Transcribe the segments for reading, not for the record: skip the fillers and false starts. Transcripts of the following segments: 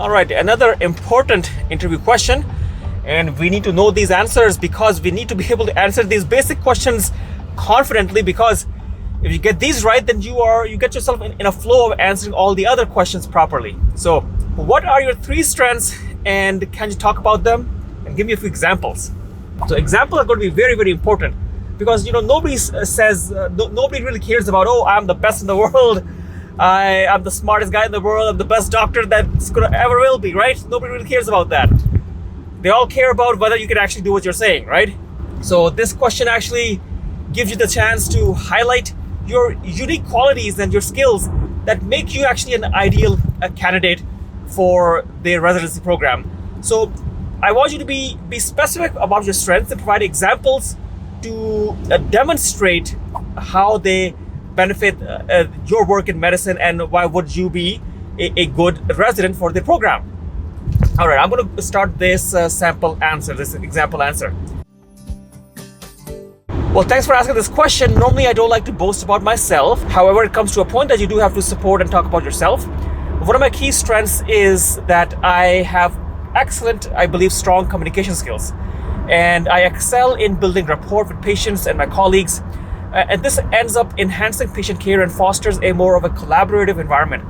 All right, another important interview question, and we need to know these answers because we need to be able to answer these basic questions confidently, because if you get these right, then you get yourself in a flow of answering all the other questions properly. So what are your three strengths, and can you talk about them and give me a few examples? So examples are going to be very, very important, because nobody nobody really cares about, oh, I'm the best in the world, I'm the smartest guy in the world, I'm the best doctor that's gonna ever will be, right? Nobody really cares about that. They all care about whether you can actually do what you're saying, right? So this question actually gives you the chance to highlight your unique qualities and your skills that make you actually an ideal candidate for their residency program. So I want you to be specific about your strengths and provide examples to demonstrate how they benefit your work in medicine, and why would you be a good resident for the program. All right, I'm going to start this example answer. Well, thanks for asking this question. Normally, I don't like to boast about myself. However, it comes to a point that you do have to support and talk about yourself. One of my key strengths is that I have excellent, I believe, strong communication skills. And I excel in building rapport with patients and my colleagues. And this ends up enhancing patient care and fosters a more of a collaborative environment.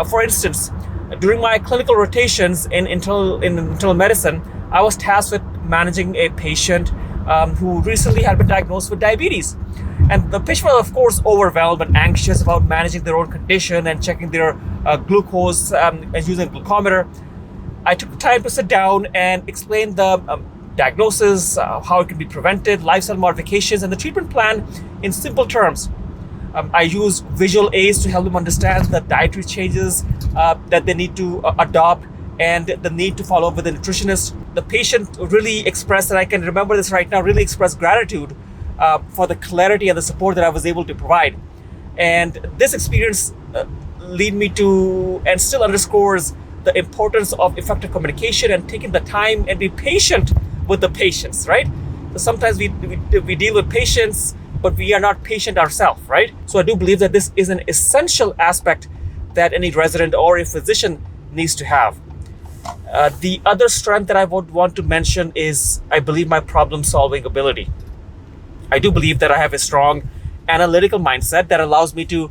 For instance, during my clinical rotations in internal medicine, I was tasked with managing a patient who recently had been diagnosed with diabetes. And the patient was, of course, overwhelmed and anxious about managing their own condition and checking their glucose and using a glucometer. I took the time to sit down and explain the diagnosis, how it can be prevented, lifestyle modifications, and the treatment plan in simple terms. I use visual aids to help them understand the dietary changes that they need to adopt, and the need to follow up with a nutritionist. The patient really expressed, and I can remember this right now, really expressed gratitude for the clarity and the support that I was able to provide. And this experience led me to, and still underscores, the importance of effective communication and taking the time and be patient with the patients, right? So sometimes we deal with patients, but we are not patient ourselves, right? So I do believe that this is an essential aspect that any resident or a physician needs to have. The other strength that I would want to mention is, I believe, my problem-solving ability. I do believe that I have a strong analytical mindset that allows me to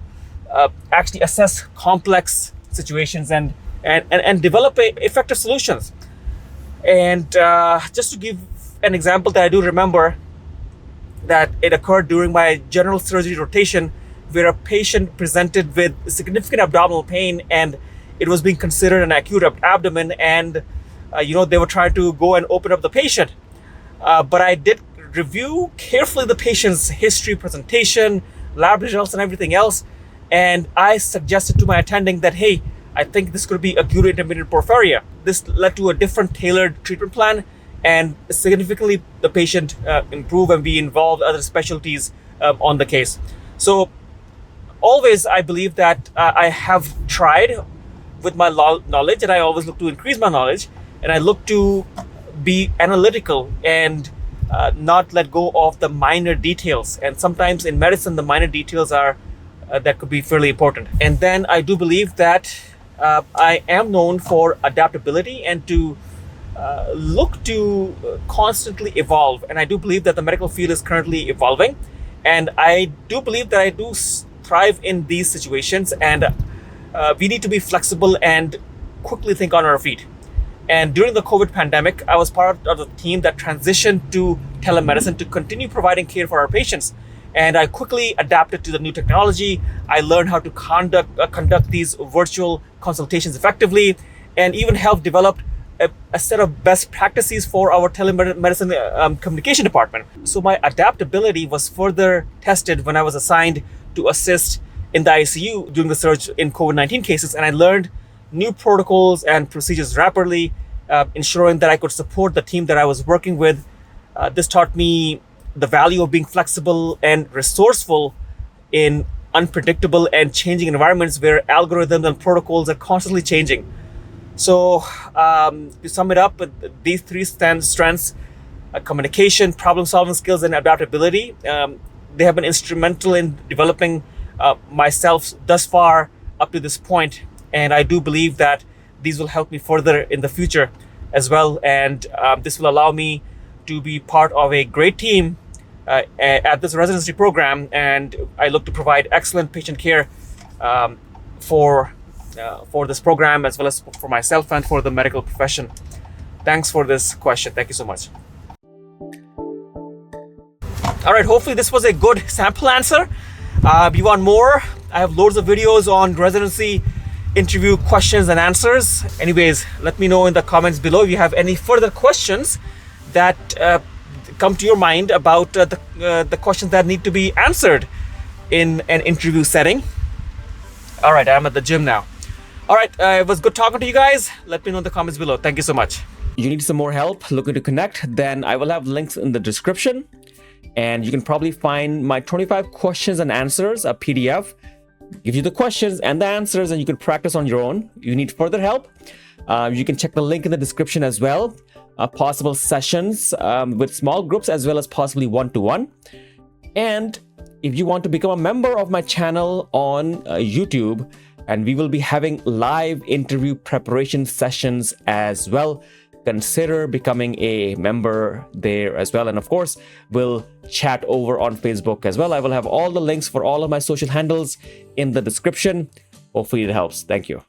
actually assess complex situations and develop effective solutions. And just to give an example that I do remember, that it occurred during my general surgery rotation, where a patient presented with significant abdominal pain, and it was being considered an acute abdomen, and they were trying to go and open up the patient. But I did review carefully the patient's history, presentation, lab results, and everything else. And I suggested to my attending that, hey, I think this could be acute intermittent porphyria. This led to a different tailored treatment plan, and significantly the patient improved, and we involved other specialties on the case. So always I believe that I have tried with my knowledge, and I always look to increase my knowledge, and I look to be analytical and not let go of the minor details. And sometimes in medicine, the minor details are that could be fairly important. And then I do believe that I am known for adaptability and to look to constantly evolve. And I do believe that the medical field is currently evolving. And I do believe that I do thrive in these situations. And we need to be flexible and quickly think on our feet. And during the COVID pandemic, I was part of the team that transitioned to telemedicine to continue providing care for our patients. And I quickly adapted to the new technology. I learned how to conduct these virtual consultations effectively, and even helped develop a set of best practices for our telemedicine communication department. So my adaptability was further tested when I was assigned to assist in the ICU during the surge in COVID-19 cases. And I learned new protocols and procedures rapidly, ensuring that I could support the team that I was working with. This taught me the value of being flexible and resourceful in unpredictable and changing environments where algorithms and protocols are constantly changing. So to sum it up, these three strengths, communication, problem-solving skills, and adaptability, they have been instrumental in developing myself thus far up to this point. And I do believe that these will help me further in the future as well. And this will allow me to be part of a great team at this residency program. And I look to provide excellent patient care for this program, as well as for myself and for the medical profession. Thanks for this question. Thank you so much. All right, hopefully this was a good sample answer. You want more? I have loads of videos on residency interview questions and answers. Anyways, let me know in the comments below if you have any further questions that come to your mind about the questions that need to be answered in an interview setting. All right, I'm at the gym now. All right, it was good talking to you guys. Let me know in the comments below. Thank you so much. You need some more help looking to connect? Then I will have links in the description. And you can probably find my 25 questions and answers, a PDF. Gives you the questions and the answers, and you can practice on your own. You need further help? You can check the link in the description as well. Possible sessions with small groups, as well as possibly one-to-one. And if you want to become a member of my channel on YouTube, and we will be having live interview preparation sessions as well, consider becoming a member there as well. And of course, we'll chat over on Facebook as well. I will have all the links for all of my social handles in the description. Hopefully it helps. Thank you.